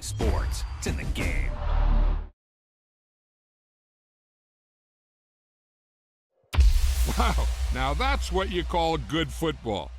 sports. It's in the game. Wow, now that's what you call good football.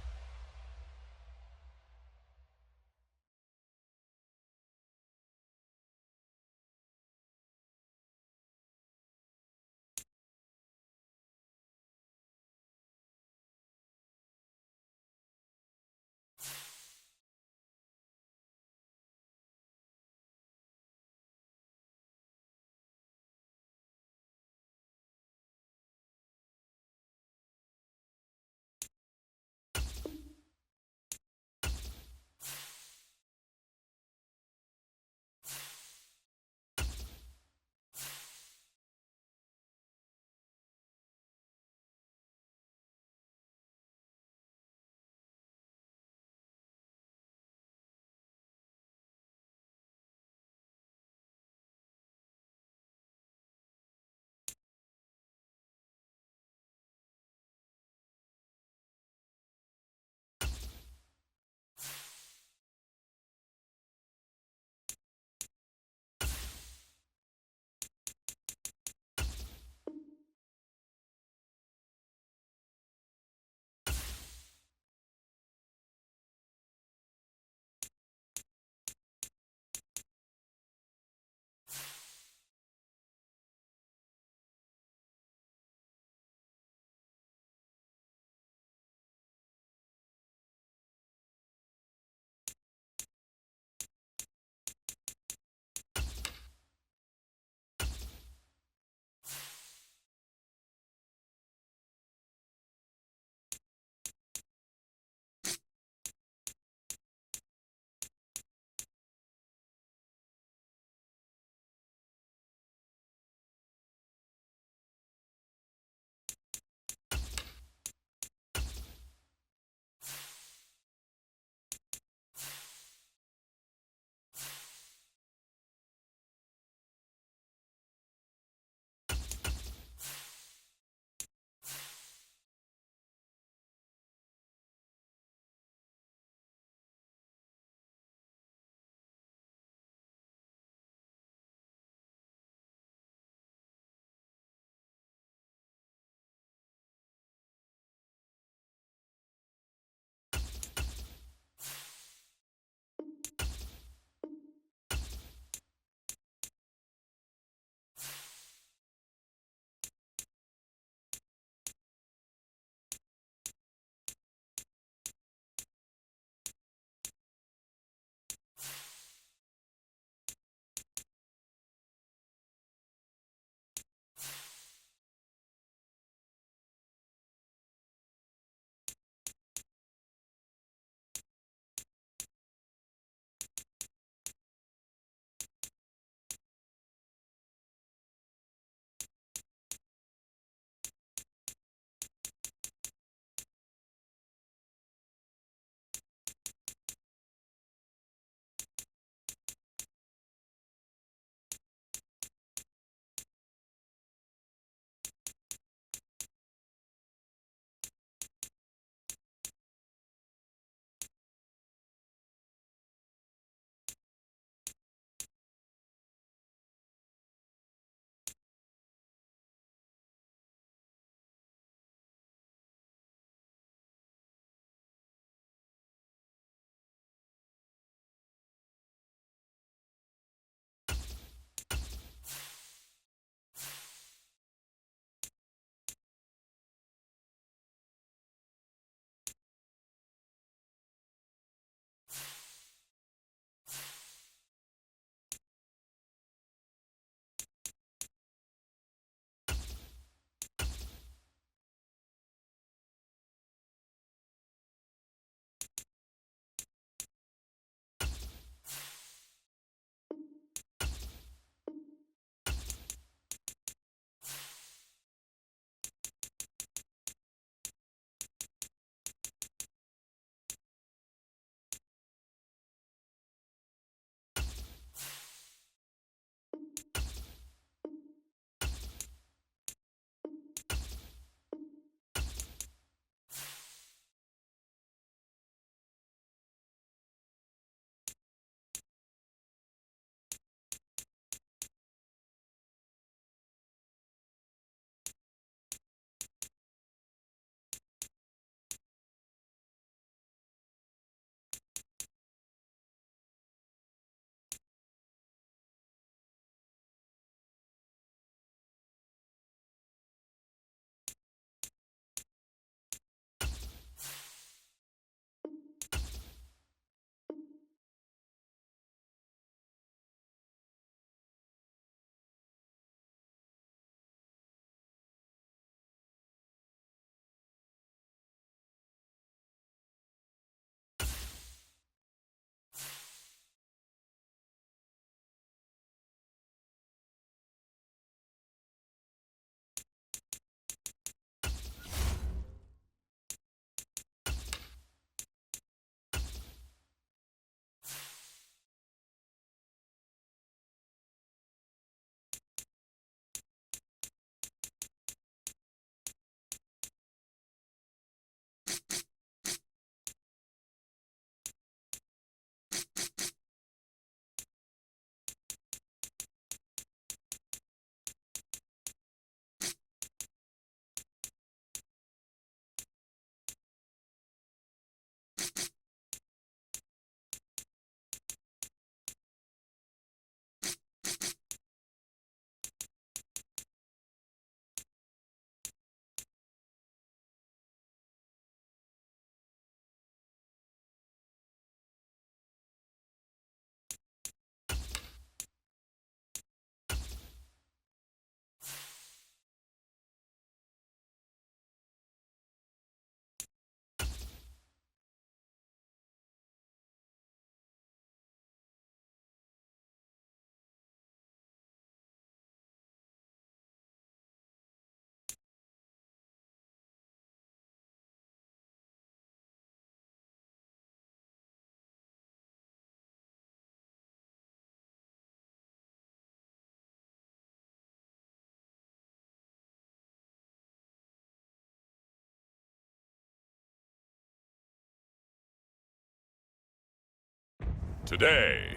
today.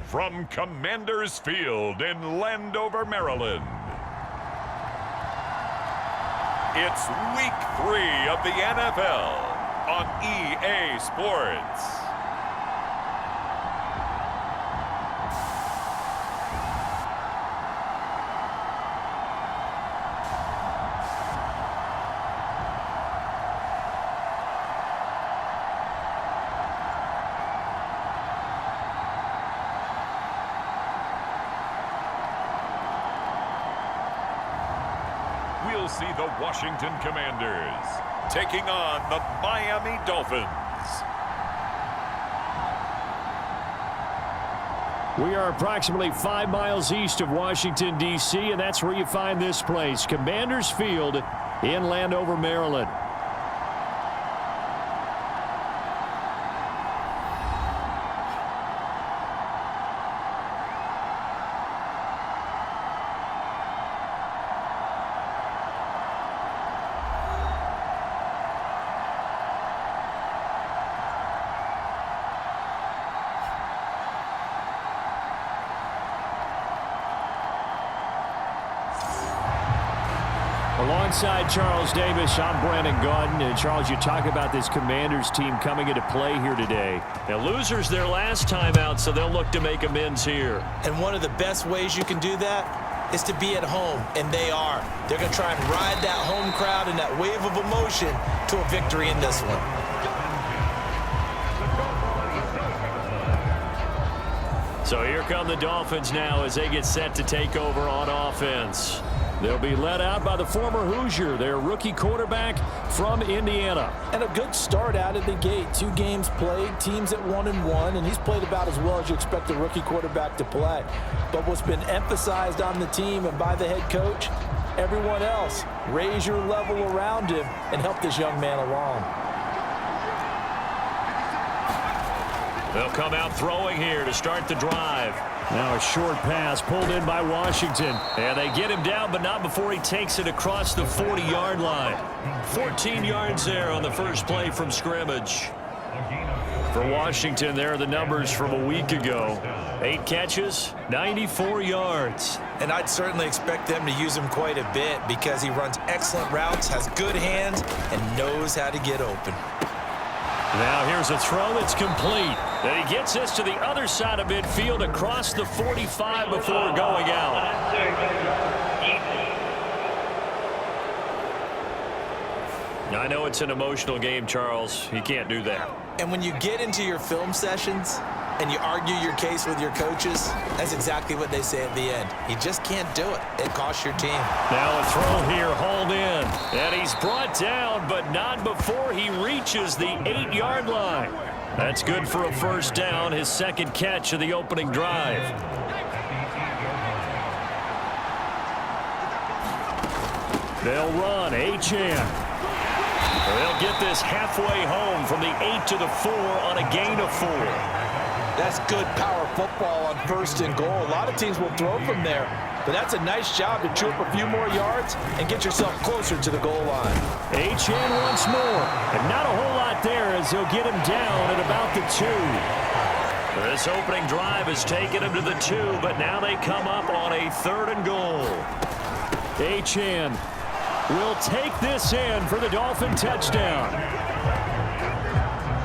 From Commander's Field in Landover, Maryland, it's Week 3 of the NFL on EA Sports. We'll see the Washington Commanders taking on the Miami Dolphins. We are approximately 5 miles east of Washington, D.C., and that's where you find this place, Commanders Field in Landover, Maryland. Alongside Charles Davis, I'm Brandon Gaudin. And Charles, you talk about this Commanders team coming into play here today. Now, losers their last time out, so they'll look to make amends here. And one of the best ways you can do that is to be at home, and they are. They're going to try and ride that home crowd and that wave of emotion to a victory in this one. So here come the Dolphins now as they get set to take over on offense. They'll be led out by the former Hoosier, their rookie quarterback from Indiana. And a good start out of the gate. 2 games played, teams at 1-1, and he's played about as well as you expect a rookie quarterback to play. But what's been emphasized on the team and by the head coach, everyone else, raise your level around him and help this young man along. They'll come out throwing here to start the drive. Now a short pass pulled in by Washington. And they get him down, but not before he takes it across the 40-yard line. 14 yards there on the first play from scrimmage. For Washington, there are the numbers from a week ago. 8 catches, 94 yards. And I'd certainly expect them to use him quite a bit because he runs excellent routes, has good hands, and knows how to get open. Now here's a throw that's complete. Then he gets this to the other side of midfield across the 45 before going out. I know it's an emotional game, Charles. You can't do that. And when you get into your film sessions and you argue your case with your coaches, that's exactly what they say at the end. You just can't do it. It costs your team. Now a throw here hauled in. And he's brought down, but not before he reaches the 8-yard line. That's good for a first down, his second catch of the opening drive. They'll run, Achane. They'll get this halfway home from the 8 to the 4 on a gain of 4. That's good power football on 1st and goal. A lot of teams will throw from there, but that's a nice job to chew up a few more yards and get yourself closer to the goal line. Achane once more, and not a whole lot there as he'll get him down at about the 2. This opening drive has taken him to the 2, but now they come up on a 3rd and goal. Achane will take this in for the Dolphin touchdown.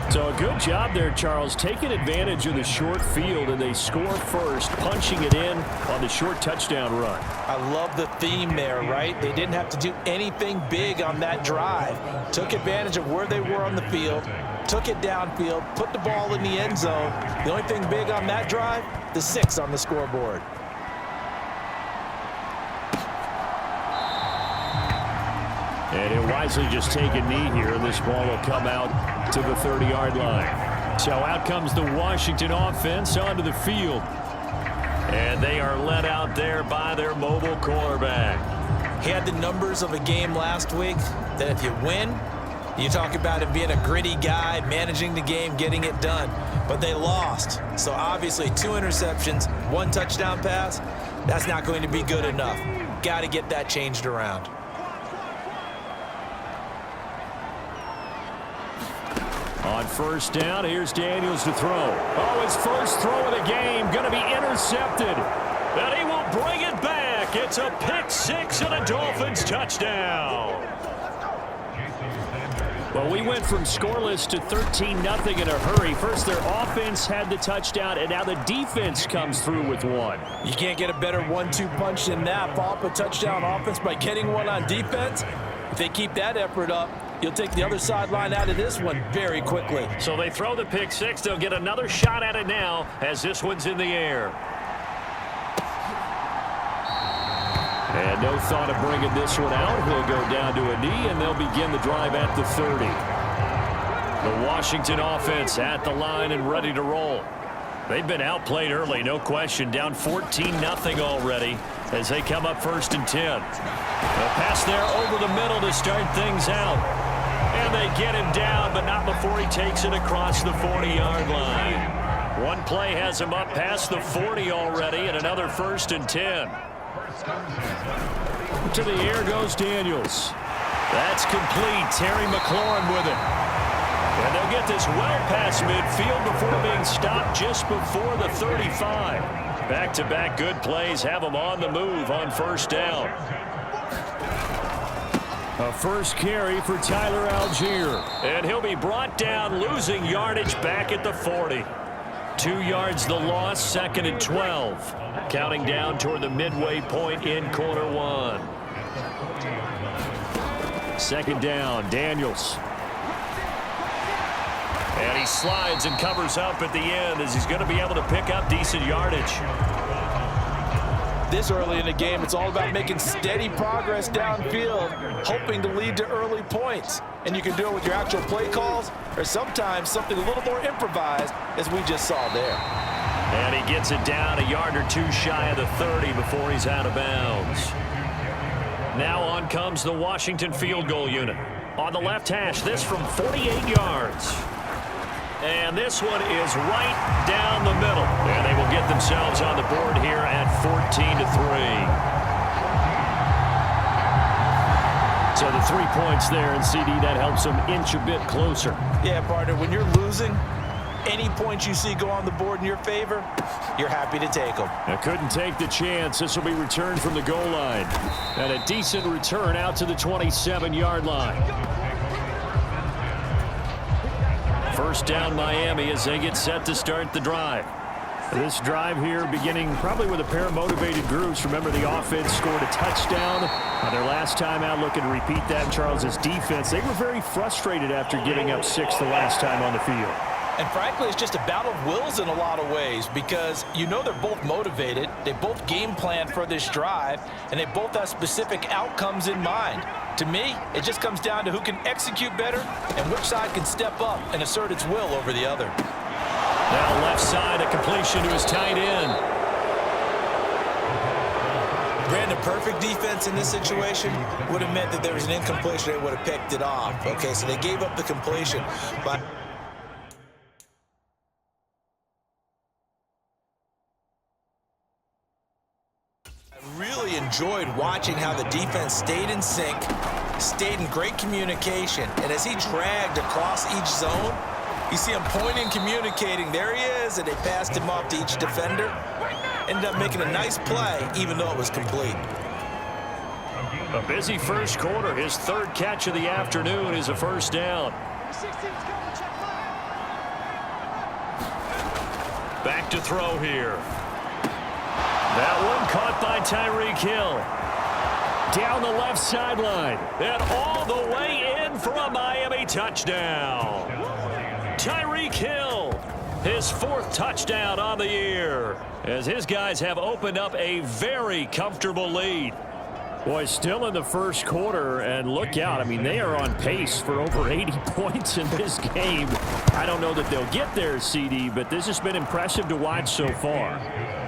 So a good job there, Charles, taking advantage of the short field, and they score first, punching it in on the short touchdown run. I love the theme there, right? They didn't have to do anything big on that drive. Took advantage of where they were on the field, took it downfield, put the ball in the end zone. The only thing big on that drive, the 6 on the scoreboard. And he'll wisely just take a knee here, and this ball will come out to the 30-yard line. So out comes the Washington offense onto the field. And they are led out there by their mobile quarterback. He had the numbers of a game last week that if you win, you talk about him being a gritty guy, managing the game, getting it done. But they lost. So obviously 2 interceptions, 1 touchdown pass, that's not going to be good enough. Got to get that changed around. On first down, here's Daniels to throw. Oh, his first throw of the game, going to be intercepted. And he will bring it back. It's a pick six and a Dolphins touchdown. Well, we went from scoreless to 13-0 in a hurry. First, their offense had the touchdown, and now the defense comes through with one. You can't get a better 1-2 punch than that. Follow up a touchdown offense by getting one on defense. If they keep that effort up, you'll take the other sideline out of this one very quickly. So they throw the pick six. They'll get another shot at it now as this one's in the air. And no thought of bringing this one out. He'll go down to a knee, and they'll begin the drive at the 30. The Washington offense at the line and ready to roll. They've been outplayed early, no question. Down 14-0 already as they come up 1st and 10. A pass there over the middle to start things out. And they get him down, but not before he takes it across the 40-yard line. One play has him up past the 40 already, and another 1st and 10. To the air goes Daniels. That's complete. Terry McLaurin with it. And they'll get this well past midfield before being stopped just before the 35. Back-to-back good plays have them on the move on first down. A first carry for Tyler Algier. And he'll be brought down, losing yardage back at the 40. 2 yards the loss, 2nd and 12. Counting down toward the midway point in quarter one. 2nd down, Daniels. And he slides and covers up at the end as he's going to be able to pick up decent yardage. This early in the game, it's all about making steady progress downfield, hoping to lead to early points. And you can do it with your actual play calls or sometimes something a little more improvised, as we just saw there. And he gets it down a yard or two shy of the 30 before he's out of bounds. Now on comes the Washington field goal unit. On the left hash, this from 48 yards. And this one is right down the middle. And they will get themselves on the board here at 14-3. So the 3 points there, and CD, that helps them inch a bit closer. Yeah, partner, when you're losing, any points you see go on the board in your favor, you're happy to take them. Now couldn't take the chance. This will be returned from the goal line. And a decent return out to the 27-yard line. First down Miami as they get set to start the drive. This drive here beginning probably with a pair of motivated groups. Remember, the offense scored a touchdown their last time out. Looking to repeat that in Charles's defense. They were very frustrated after giving up 6 the last time on the field. And frankly, it's just a battle of wills in a lot of ways because you know they're both motivated. They both game plan for this drive, and they both have specific outcomes in mind. To me, it just comes down to who can execute better and which side can step up and assert its will over the other. Now left side, a completion to his tight end. Brandon, perfect defense in this situation would have meant that there was an incompletion. They would have picked it off. Okay, so they gave up the completion. But I really enjoyed watching how the defense stayed in sync, stayed in great communication, and as he dragged across each zone, you see him pointing, communicating. There he is, and they passed him off to each defender. Ended up making a nice play, even though it was complete. A busy first quarter. His 3rd catch of the afternoon is a first down. Back to throw here. That one caught by Tyreek Hill. Down the left sideline. And all the way in for a Miami touchdown. Tyreek Hill, his 4th touchdown on the year, as his guys have opened up a very comfortable lead. Boy, still in the first quarter, and look out. I mean, they are on pace for over 80 points in this game. I don't know that they'll get there, CD, but this has been impressive to watch so far.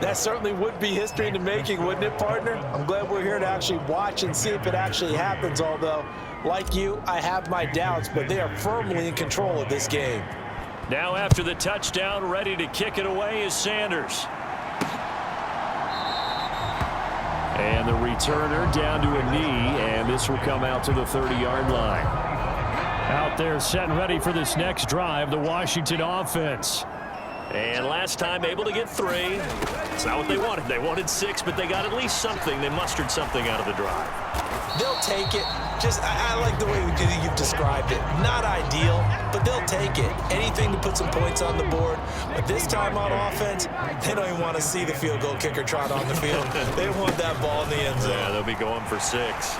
That certainly would be history in the making, wouldn't it, partner? I'm glad we're here to actually watch and see if it actually happens, although, like you, I have my doubts, but they are firmly in control of this game. Now after the touchdown, ready to kick it away is Sanders. And the returner down to a knee, and this will come out to the 30-yard line. Out there set and ready for this next drive, the Washington offense. And last time able to get 3. It's not what they wanted. They wanted 6, but they got at least something. They mustered something out of the drive. They'll take it. I like the way you've described it. Not ideal, but they'll take it. Anything to put some points on the board. But this time on offense, they don't even want to see the field goal kicker trot on the field. They want that ball in the end zone. Yeah, they'll be going for 6.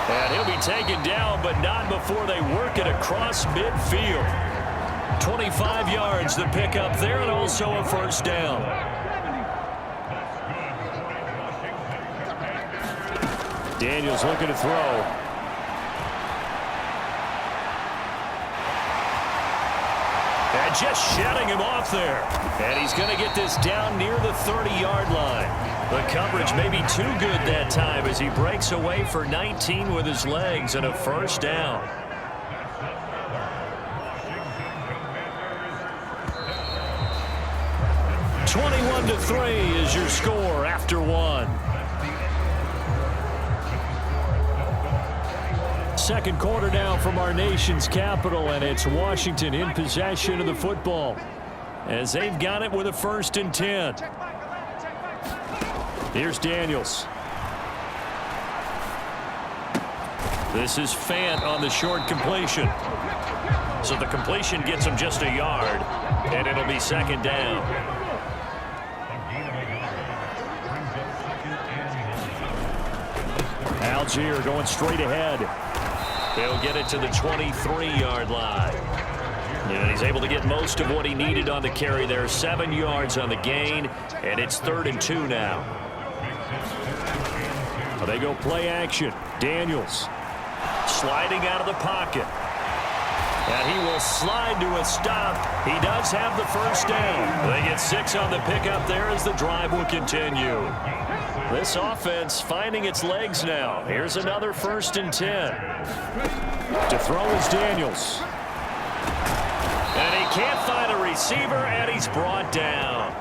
And he'll be taken down, but not before they work it across midfield. 25 yards to pick up there, and also a first down. Daniels looking to throw. And just shutting him off there. And he's going to get this down near the 30-yard line. The coverage may be too good that time as he breaks away for 19 with his legs and a first down. (21-3) is your score after 1. Second quarter now from our nation's capital, and it's Washington in possession of the football as they've got it with a 1st and 10. Here's Daniels. This is Fant on the short completion. So the completion gets him just a yard, and it'll be 2nd down. Algier going straight ahead. He'll get it to the 23-yard line. And he's able to get most of what he needed on the carry there. 7 yards on the gain, and it's 3rd and 2 now. Well, they go play action. Daniels sliding out of the pocket. And he will slide to a stop. He does have the first down. They get 6 on the pickup there as the drive will continue. This offense finding its legs now. Here's another 1st and 10. To throw is Daniels. And he can't find a receiver, and he's brought down.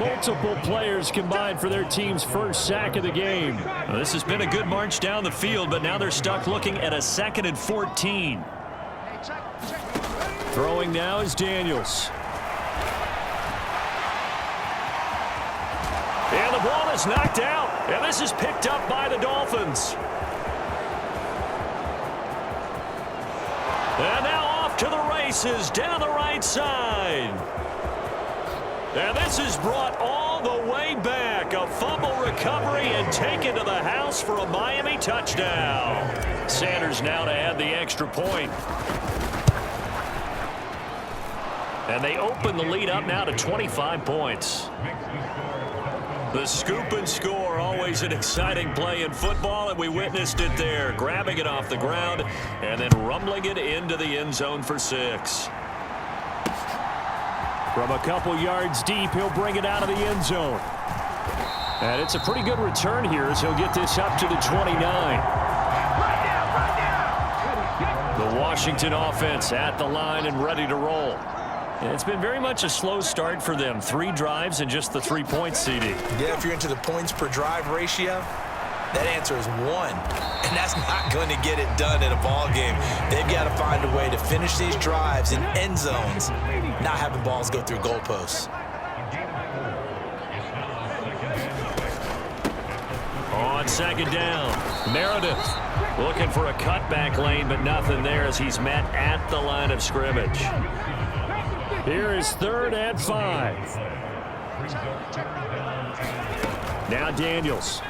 Multiple players combined for their team's first sack of the game. Well, this has been a good march down the field, but now they're stuck looking at a 2nd and 14. Throwing now is Daniels. And the ball is knocked out. And this is picked up by the Dolphins. And now off to the races down the right side. And this is brought all the way back. A fumble recovery and taken to the house for a Miami touchdown. Sanders now to add the extra point. And they open the lead up now to 25 points. The scoop and score, always an exciting play in football, and we witnessed it there, grabbing it off the ground and then rumbling it into the end zone for 6. From a couple yards deep, he'll bring it out of the end zone. And it's a pretty good return here as he'll get this up to the 29. The Washington offense at the line and ready to roll. And it's been very much a slow start for them. 3 drives and just the 3 points, CD. Yeah, if you're into the points per drive ratio, that answer is 1. And that's not going to get it done in a ball game. They've got to find a way to finish these drives in end zones, not having balls go through goalposts. On 2nd down, Meredith looking for a cutback lane, but nothing there as he's met at the line of scrimmage. Here is 3rd and 5. Now Daniels.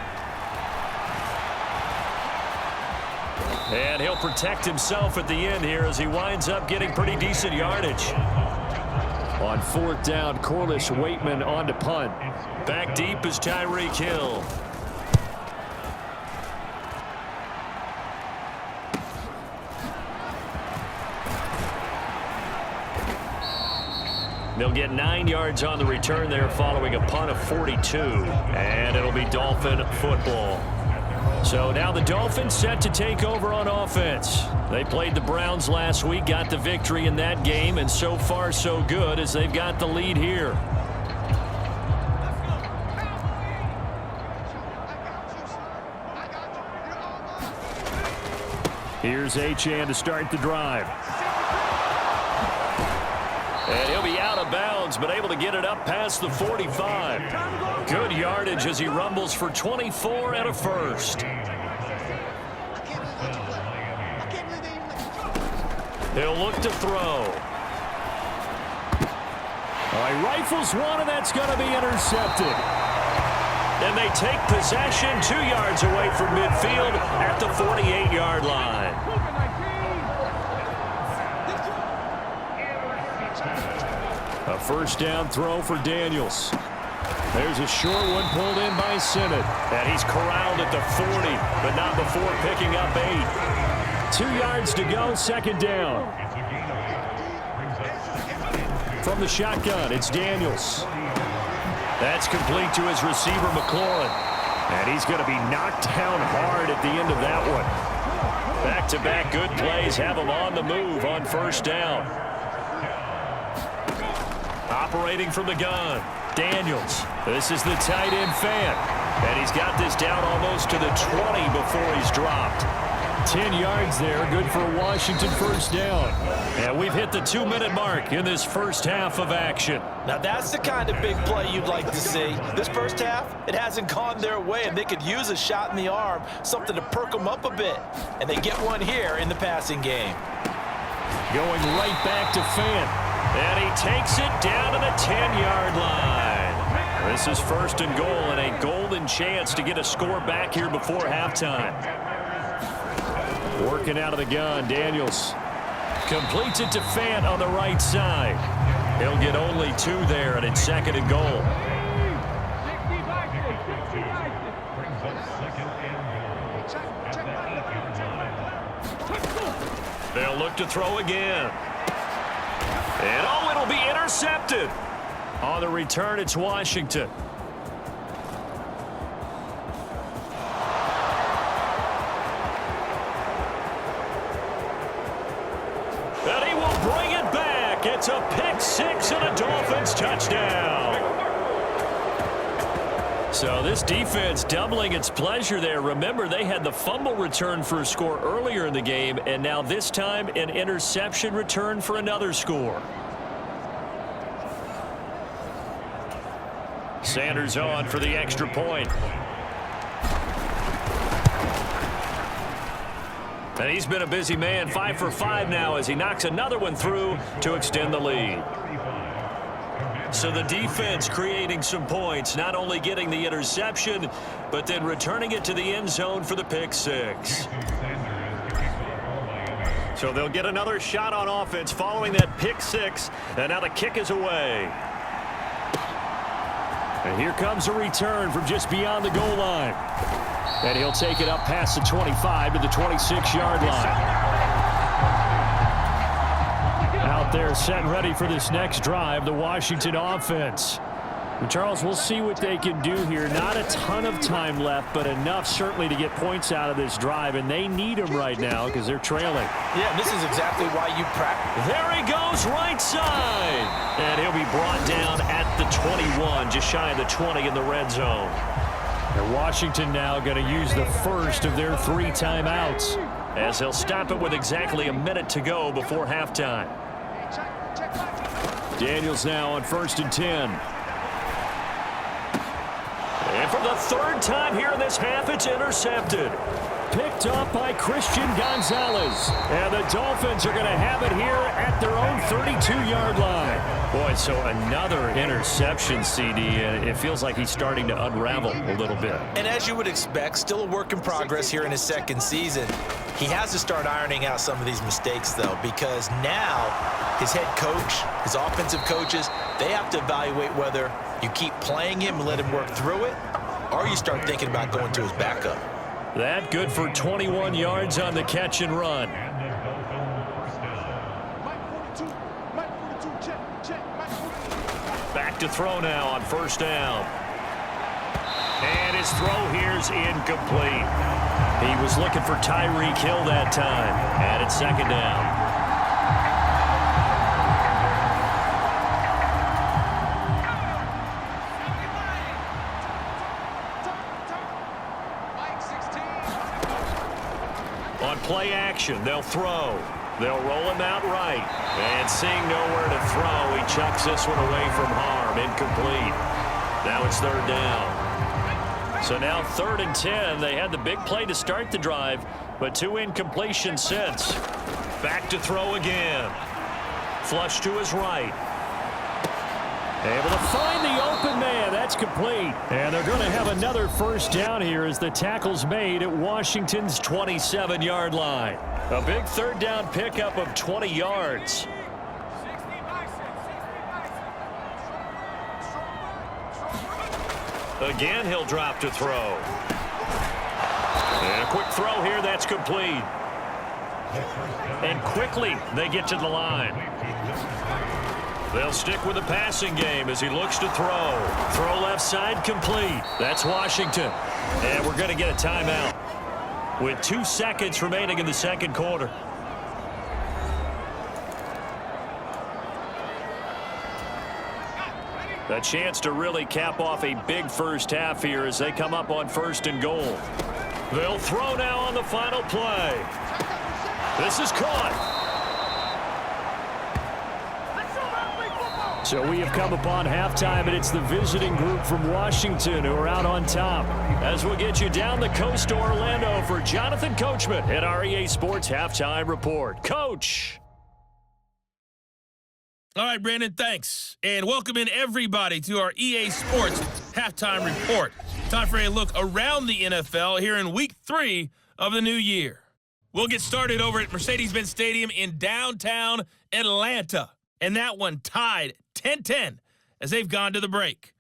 And he'll protect himself at the end here as he winds up getting pretty decent yardage. On 4th down, Corliss Waitman on to punt. Back deep is Tyreek Hill. They'll get 9 yards on the return there following a punt of 42. And it'll be Dolphin football. So now the Dolphins set to take over on offense. They played the Browns last week, got the victory in that game, and so far so good as they've got the lead here. Here's Achane to start the drive. And he'll be out of bounds, but able to get it up past the 45. Good yardage as he rumbles for 24 and a first. He'll look to throw. He rifles one, and that's going to be intercepted. And they take possession 2 yards away from midfield at the 48-yard line. A first down throw for Daniels. There's a short one pulled in by Sinnott. And he's corralled at the 40, but not before picking up 8. 2 yards to go, second down. From the shotgun, it's Daniels. That's complete to his receiver, McLaurin. And he's going to be knocked down hard at the end of that one. Back-to-back good plays have him on the move on first down. Operating from the gun, Daniels. This is the tight end fan. And he's got this down almost to the 20 before he's dropped. 10 yards there, good for a Washington first down. And we've hit the 2-minute mark in this first half of action. Now that's the kind of big play you'd like to see. This first half, it hasn't gone their way, and they could use a shot in the arm, something to perk them up a bit. And they get one here in the passing game. Going right back to Fant. And he takes it down to the 10-yard line. This is first and goal, and a golden chance to get a score back here before halftime. Working out of the gun, Daniels completes it to Fant on the right side. He'll get only 2 there, and it's second and goal. They'll look to throw again. And it'll be intercepted. On the return, it's Washington. And he will bring it back. It's a pick 6 and a Dolphins touchdown. So this defense doubling its pleasure there. Remember, they had the fumble return for a score earlier in the game, and now this time an interception return for another score. Sanders on for the extra point. And he's been a busy man, 5 for 5 now as he knocks another one through to extend the lead. So the defense creating some points, not only getting the interception, but then returning it to the end zone for the pick 6. So they'll get another shot on offense following that pick 6, and now the kick is away. And here comes a return from just beyond the goal line. And he'll take it up past the 25 to the 26-yard line. Out there set and ready for this next drive, the Washington offense. And Charles, we'll see what they can do here. Not a ton of time left, but enough certainly to get points out of this drive, and they need them right now because they're trailing. Yeah, this is exactly why you practice. There he goes, right side. And he'll be brought down at the 21, just shy of the 20 in the red zone. And Washington now going to use the first of their 3 timeouts as they'll stop it with exactly a minute to go before halftime. Daniels now on 1st and 10. And for the 3rd time here in this half, it's intercepted. Picked up by Christian Gonzalez. And the Dolphins are going to have it here at their own 32-yard line. Boy, so another interception, CD, and it feels like he's starting to unravel a little bit. And as you would expect, still a work in progress here in his 2nd season. He has to start ironing out some of these mistakes, though, because now his head coach, his offensive coaches, they have to evaluate whether you keep playing him and let him work through it, or you start thinking about going to his backup. That good for 21 yards on the catch and run. Back to throw now on 1st down. And his throw here's incomplete. He was looking for Tyreek Hill that time. And it's 2nd down. Play action. They'll throw. They'll roll him out right. And seeing nowhere to throw, he chucks this one away from harm. Incomplete. Now it's third down. So now 3rd and 10. They had the big play to start the drive, but 2 incompletions since. Back to throw again. Flush to his right. Able to find the open man. That's complete. And they're going to have another first down here as the tackle's made at Washington's 27-yard line. A big 3rd down pickup of 20 yards. Again, he'll drop to throw. And a quick throw here. That's complete. And quickly they get to the line. They'll stick with the passing game as he looks to throw. Throw left side complete. That's Washington. And we're going to get a timeout with 2 seconds remaining in the second quarter. A chance to really cap off a big first half here as they come up on 1st and goal. They'll throw now on the final play. This is caught. So we have come upon halftime, and it's the visiting group from Washington who are out on top. As we'll get you down the coast to Orlando for Jonathan Coachman at our EA Sports Halftime Report. Coach. All right, Brandon, thanks. And welcome in everybody to our EA Sports Halftime Report. Time for a look around the NFL here in Week 3 of the new year. We'll get started over at Mercedes-Benz Stadium in downtown Atlanta. And that one tied 10-10 as they've gone to the break.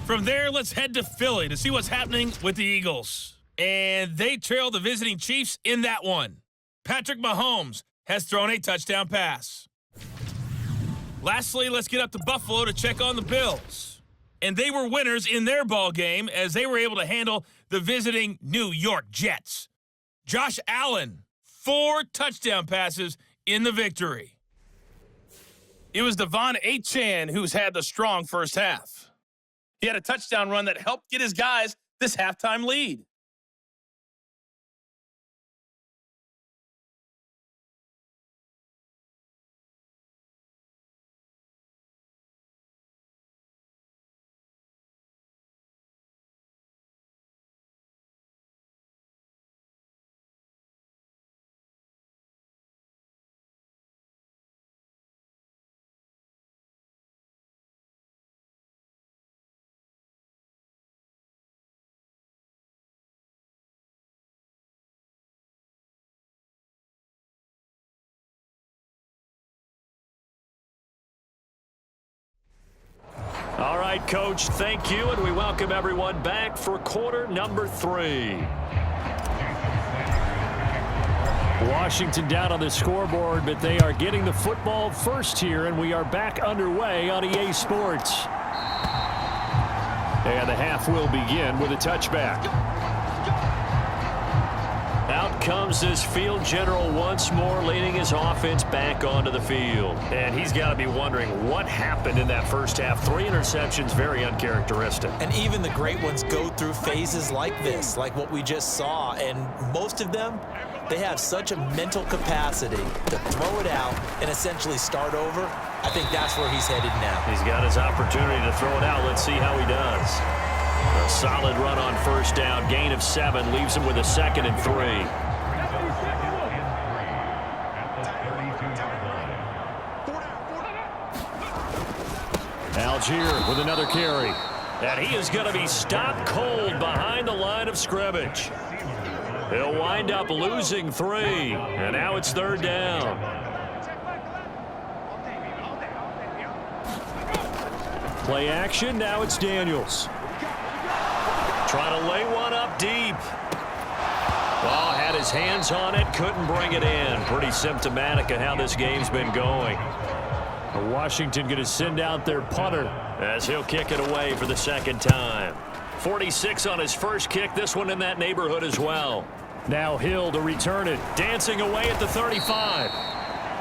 From there, let's head to Philly to see what's happening with the Eagles. And they trail the visiting Chiefs in that one. Patrick Mahomes has thrown a touchdown pass. Lastly, let's get up to Buffalo to check on the Bills. And they were winners in their ball game as they were able to handle the visiting New York Jets. Josh Allen, 4 touchdown passes in the victory. It was Devon Achane who's had the strong first half. He had a touchdown run that helped get his guys this halftime lead. All right, Coach, thank you, and we welcome everyone back for quarter number 3. Washington down on the scoreboard, but they are getting the football first here, and we are back underway on EA Sports. And the half will begin with a touchback. Out comes this field general once more, leading his offense back onto the field. And he's got to be wondering what happened in that first half. 3 interceptions, very uncharacteristic. And even the great ones go through phases like this, like what we just saw. And most of them, they have such a mental capacity to throw it out and essentially start over. I think that's where he's headed now. He's got his opportunity to throw it out. Let's see how he does. A solid run on first down. Gain of 7 leaves him with a 2nd and 3. Algier with another carry. And he is going to be stopped cold behind the line of scrimmage. He'll wind up losing 3. And now it's 3rd down. Play action. Now it's Daniels. Trying to lay one up deep. Well, had his hands on it, couldn't bring it in. Pretty symptomatic of how this game's been going. Washington going to send out their punter as he'll kick it away for the 2nd time. 46 on his first kick, this one in that neighborhood as well. Now Hill to return it, dancing away at the 35.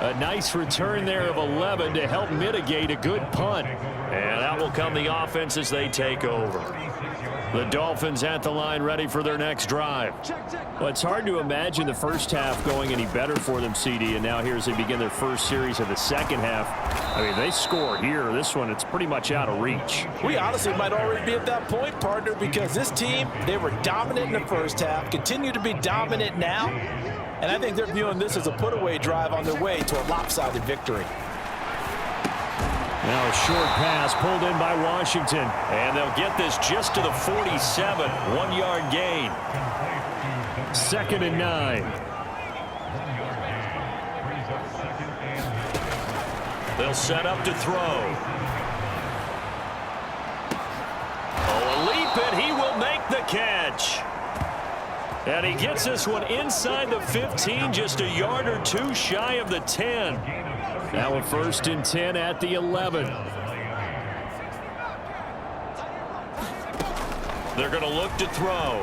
A nice return there of 11 to help mitigate a good punt. And out will come the offense as they take over. The Dolphins at the line ready for their next drive. Well, it's hard to imagine the first half going any better for them, CD, and now here as they begin their first series of the second half. I mean, they score here. This one, it's pretty much out of reach. We honestly might already be at that point, partner, because this team, they were dominant in the first half, continue to be dominant now, and I think they're viewing this as a put-away drive on their way to a lopsided victory. Now a short pass pulled in by Washington. And they'll get this just to the 47. 1-yard gain. 2nd and 9. They'll set up to throw. Oh, a leap, and he will make the catch. And he gets this one inside the 15, just a yard or two shy of the 10. Now a 1st and 10 at the 11. They're going to look to throw.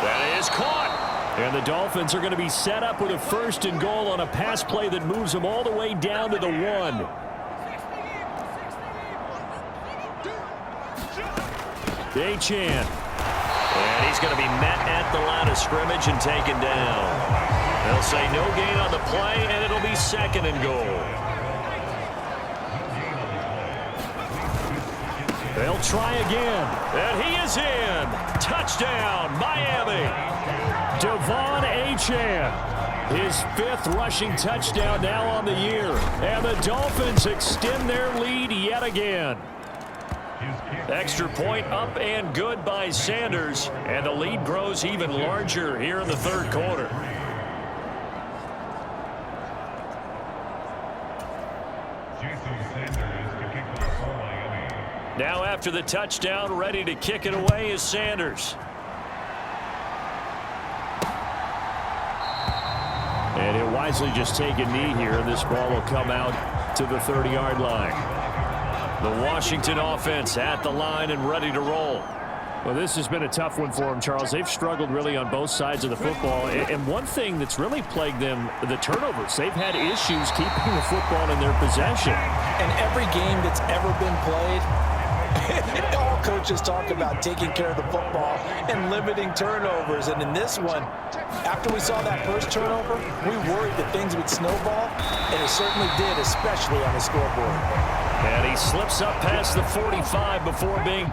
That is caught. And the Dolphins are going to be set up with a 1st and goal on a pass play that moves them all the way down to the 1. Achane. And he's going to be met at the line of scrimmage and taken down. They'll say no gain on the play, and it'll be 2nd and goal. They'll try again, and he is in. Touchdown, Miami. Devon Achane, his 5th rushing touchdown now on the year, and the Dolphins extend their lead yet again. Extra point up and good by Sanders, and the lead grows even larger here in the 3rd quarter. Now after the touchdown, ready to kick it away is Sanders. And he'll wisely just take a knee here, and this ball will come out to the 30-yard line. The Washington offense at the line and ready to roll. Well, this has been a tough one for them, Charles. They've struggled really on both sides of the football. And one thing that's really plagued them, the turnovers. They've had issues keeping the football in their possession. And every game that's ever been played, all coaches talk about taking care of the football and limiting turnovers. And in this one, after we saw that first turnover, we worried that things would snowball, and it certainly did, especially on the scoreboard. And he slips up past the 45 before being...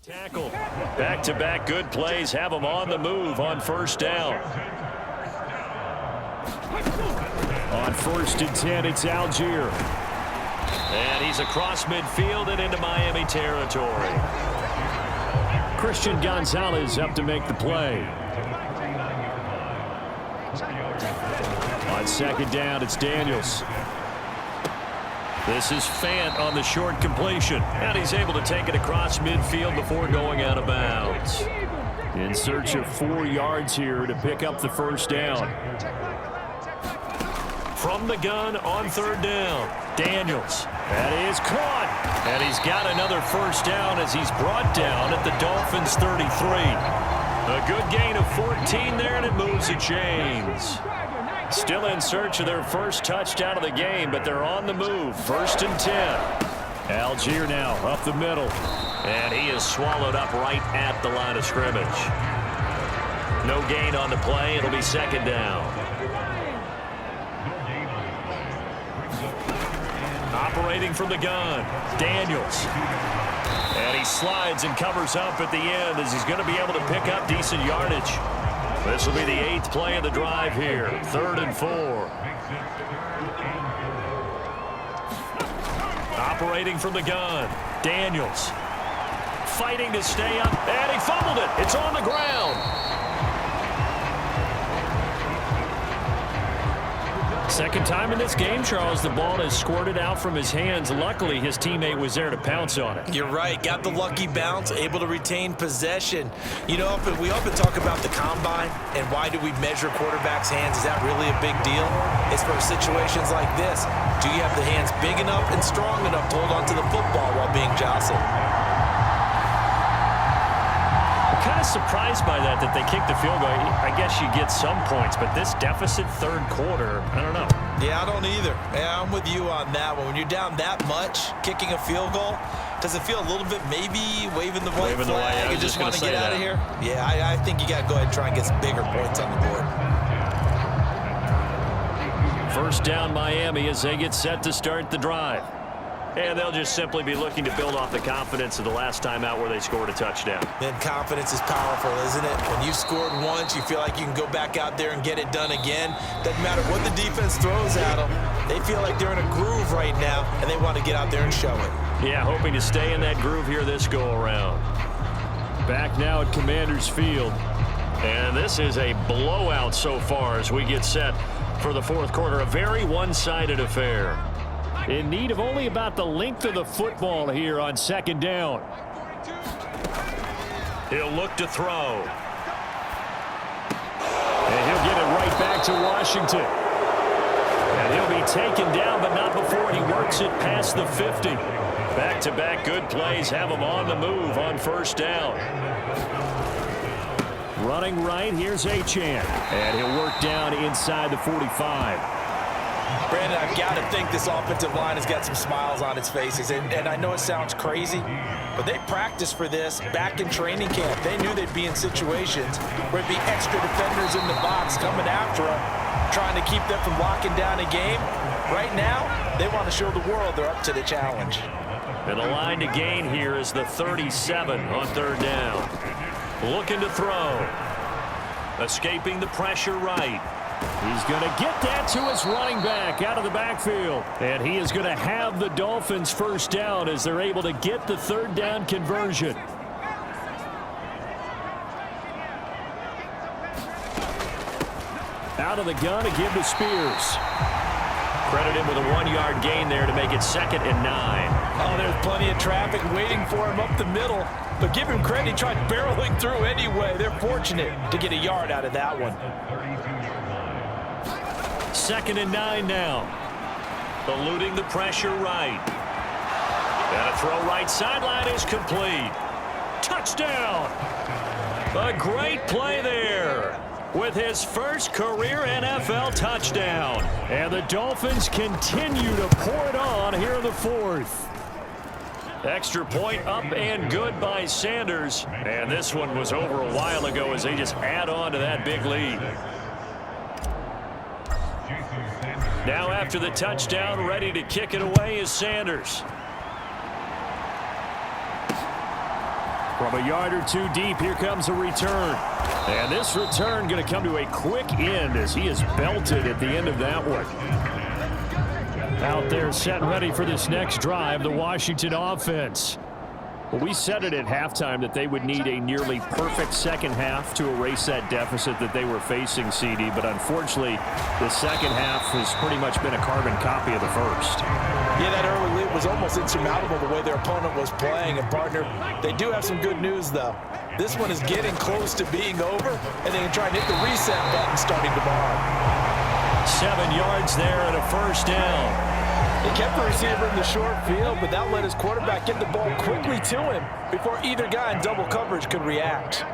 Tackle. Back-to-back good plays have him on the move on 1st down. On 1st and 10, it's Algier. And he's across midfield and into Miami territory. Christian Gonzalez up to make the play. On 2nd down, it's Daniels. This is Fant on the short completion. And he's able to take it across midfield before going out of bounds. In search of 4 yards here to pick up the 1st down. From the gun on 3rd down, Daniels. That is caught. And he's got another 1st down as he's brought down at the Dolphins' 33. A good gain of 14 there, and it moves the chains. Still in search of their first touchdown of the game, but they're on the move. 1st and 10. Algier now up the middle. And he is swallowed up right at the line of scrimmage. No gain on the play. It'll be 2nd down. Operating from the gun, Daniels. And he slides and covers up at the end as he's going to be able to pick up decent yardage. This will be the 8th play of the drive here. 3rd and 4. Operating from the gun, Daniels. Fighting to stay up, and he fumbled it. It's on the ground. Second time in this game, Charles, the ball has squirted out from his hands. Luckily, his teammate was there to pounce on it. You're right. Got the lucky bounce, able to retain possession. You know, we often talk about the combine and why do we measure quarterbacks' hands. Is that really a big deal? It's for situations like this. Do you have the hands big enough and strong enough to hold onto the football while being jostled? Kind of surprised by that they kicked the field goal. I guess you get some points, but this deficit third quarter, I don't know. Yeah, I don't either. Yeah, I'm with you on that one. When you're down that much, kicking a field goal, does it feel a little bit maybe waving the white flag and just want to get out of here? Yeah, I think you got to go ahead and try and get some bigger points on the board. First down Miami as they get set to start the drive. And they'll just simply be looking to build off the confidence of the last time out where they scored a touchdown. Then confidence is powerful, isn't it? When you scored once, you feel like you can go back out there and get it done again. Doesn't matter what the defense throws at them. They feel like they're in a groove right now, and they want to get out there and show it. Yeah, hoping to stay in that groove here this go-around. Back now at Commanders Field. And this is a blowout so far as we get set for the fourth quarter. A very one-sided affair. In need of only about the length of the football here on second down. He'll look to throw. And he'll get it right back to Washington. And he'll be taken down, but not before he works it past the 50. Back-to-back good plays have him on the move on first down. Running right, here's Achane. And he'll work down inside the 45. Brandon, I've got to think this offensive line has got some smiles on its faces. And I know it sounds crazy, but they practiced for this back in training camp. They knew they'd be in situations where it'd be extra defenders in the box coming after them, trying to keep them from locking down a game. Right now, they want to show the world they're up to the challenge. And the line to gain here is the 37 on third down. Looking to throw. Escaping the pressure right. He's going to get that to his running back out of the backfield. And he is going to have the Dolphins first down as they're able to get the third down conversion. Out of the gun to give to Spears. Credit him with a 1-yard gain there to make it 2nd and 9. Oh, there's plenty of traffic waiting for him up the middle. But give him credit, he tried barreling through anyway. They're fortunate to get a yard out of that one. 2nd and 9 now. Eluding the pressure right. And a throw right sideline is complete. Touchdown. A great play there with his first career NFL touchdown. And the Dolphins continue to pour it on here in the fourth. Extra point up and good by Sanders. And this one was over a while ago as they just add on to that big lead. Now after the touchdown, ready to kick it away is Sanders. From a yard or two deep, here comes a return. And this return going to come to a quick end as he is belted at the end of that one. Out there set and ready for this next drive, the Washington offense. Well, we said it at halftime that they would need a nearly perfect second half to erase that deficit that they were facing, CD. But unfortunately, the second half has pretty much been a carbon copy of the first. Yeah, that early lead was almost insurmountable the way their opponent was playing. And, partner, they do have some good news, though. This one is getting close to being over, and they can try and hit the reset button starting tomorrow. 7 yards there and a first down. He kept the receiver in the short field, but that let his quarterback get the ball quickly to him before either guy in double coverage could react.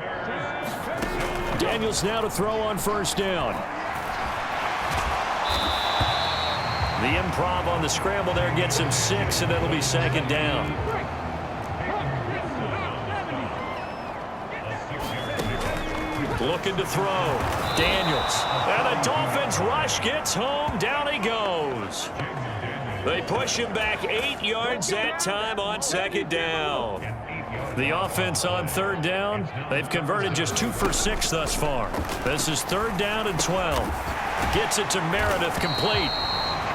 Daniels now to throw on first down. The improv on the scramble there gets him 6, and that'll be second down. Looking to throw. Daniels. And the Dolphins rush gets home. Down he goes. They push him back 8 yards that time on second down. The offense on third down, they've converted just 2 for 6 thus far. This is third down and 12. Gets it to Meredith, complete.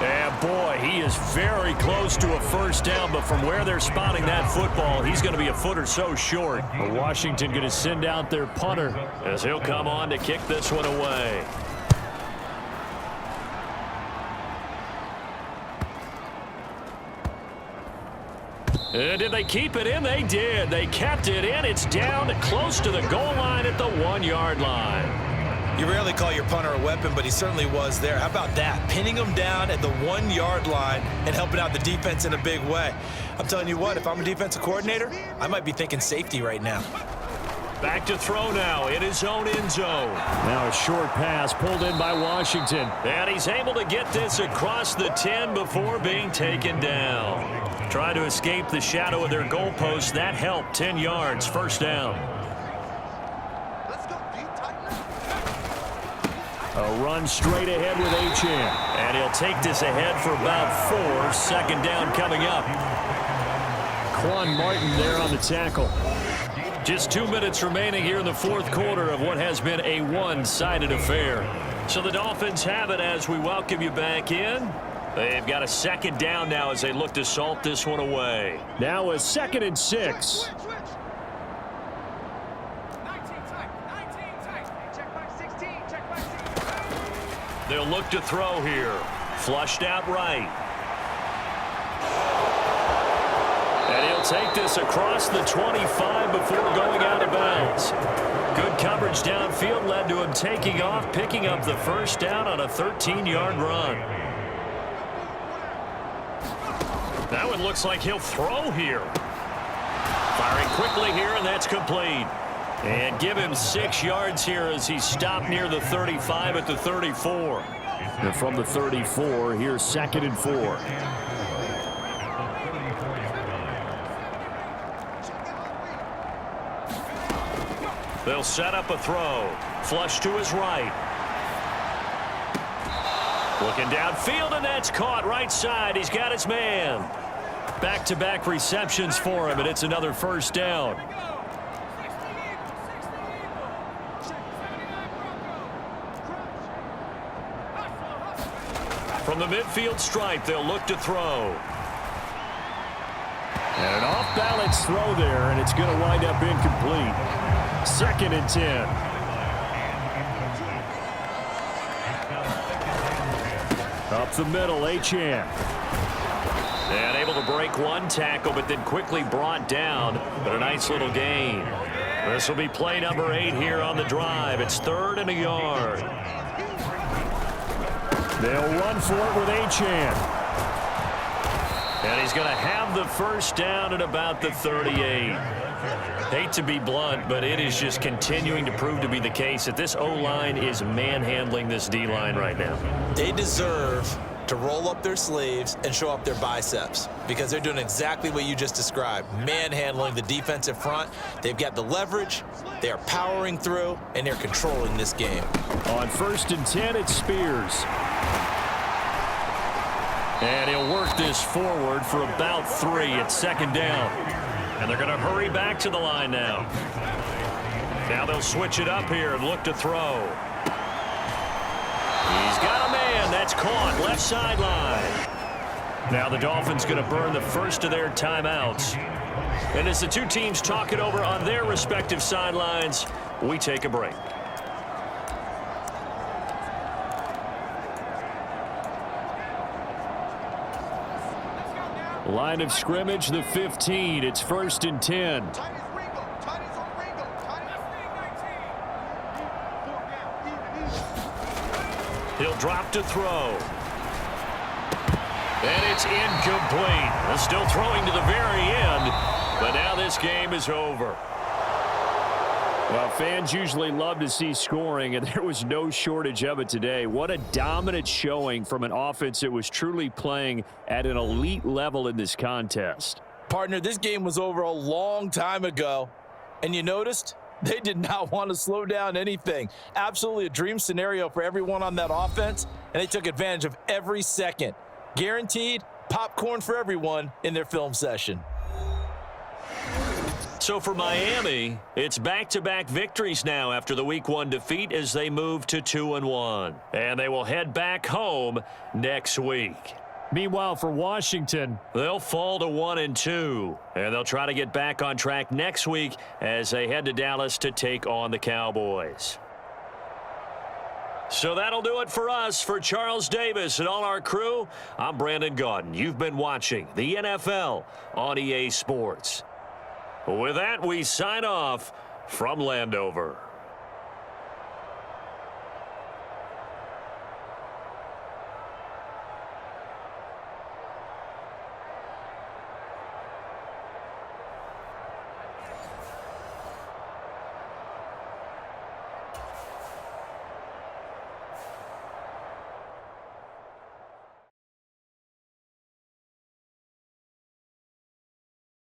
And boy, he is very close to a first down, but from where they're spotting that football, he's going to be a foot or so short. Washington going to send out their punter as he'll come on to kick this one away. Did they keep it in? They did. They kept it in. It's down close to the goal line at the 1-yard line. You rarely call your punter a weapon, but he certainly was there. How about that? Pinning him down at the 1-yard line and helping out the defense in a big way. I'm telling you what, if I'm a defensive coordinator, I might be thinking safety right now. Back to throw now in his own end zone. Now a short pass pulled in by Washington. And he's able to get this across the 10 before being taken down. Trying to escape the shadow of their goalpost. That helped. 10 yards, first down. A run straight ahead with Achane. And he'll take this ahead for about 4. Second down coming up. Quan Martin there on the tackle. Just 2 minutes remaining here in the fourth quarter of what has been a one-sided affair. So the Dolphins have it as we welcome you back in. They've got a second down now as they look to salt this one away. Now a 2nd and 6. They'll look to throw here. Flushed out right. And he'll take this across the 25 before going out of bounds. Good coverage downfield led to him taking off, picking up the first down on a 13-yard run. That one looks like he'll throw here. Firing quickly here, and that's complete. And give him 6 yards here as he stopped near the 35 at the 34. And from the 34, here's 2nd and 4. They'll set up a throw. Flush to his right. Looking downfield, and that's caught right side. He's got his man. Back-to-back receptions for him, and it's another first down. From the midfield stripe, they'll look to throw. And an off-balance throw there, and it's going to wind up incomplete. 2nd and 10. Up the middle, Achane. And able to break one tackle, but then quickly brought down. But a nice little gain. This will be play number 8 here on the drive. It's 3rd and a yard. They'll run for it with Achane. And he's going to have the first down at about the 38. Hate to be blunt, but it is just continuing to prove to be the case that this O-line is manhandling this D-line right now. They deserve to roll up their sleeves and show up their biceps because they're doing exactly what you just described, manhandling the defensive front. They've got the leverage, they're powering through, and they're controlling this game. On 1st and 10, it's Spears. And he'll work this forward for about 3 at 2nd down. And they're going to hurry back to the line now. Now they'll switch it up here and look to throw. He's got a man. That's caught. Left sideline. Now the Dolphins going to burn the first of their timeouts. And as the two teams talk it over on their respective sidelines, we take a break. Line of scrimmage, the 15. It's 1st and 10. He'll drop to throw. And it's incomplete. They're still throwing to the very end, but now this game is over. Well, fans usually love to see scoring, and there was no shortage of it today. What a dominant showing from an offense that was truly playing at an elite level in this contest. Partner, this game was over a long time ago, and you noticed they did not want to slow down anything. Absolutely a dream scenario for everyone on that offense, and they took advantage of every second. Guaranteed popcorn for everyone in their film session. So for Miami, it's back-to-back victories now after the Week 1 defeat as they move to 2-1. And they will head back home next week. Meanwhile, for Washington, they'll fall to 1-2. And they'll try to get back on track next week as they head to Dallas to take on the Cowboys. So that'll do it for us. For Charles Davis and all our crew, I'm Brandon Gaudin. You've been watching the NFL on EA Sports. With that, we sign off from Landover.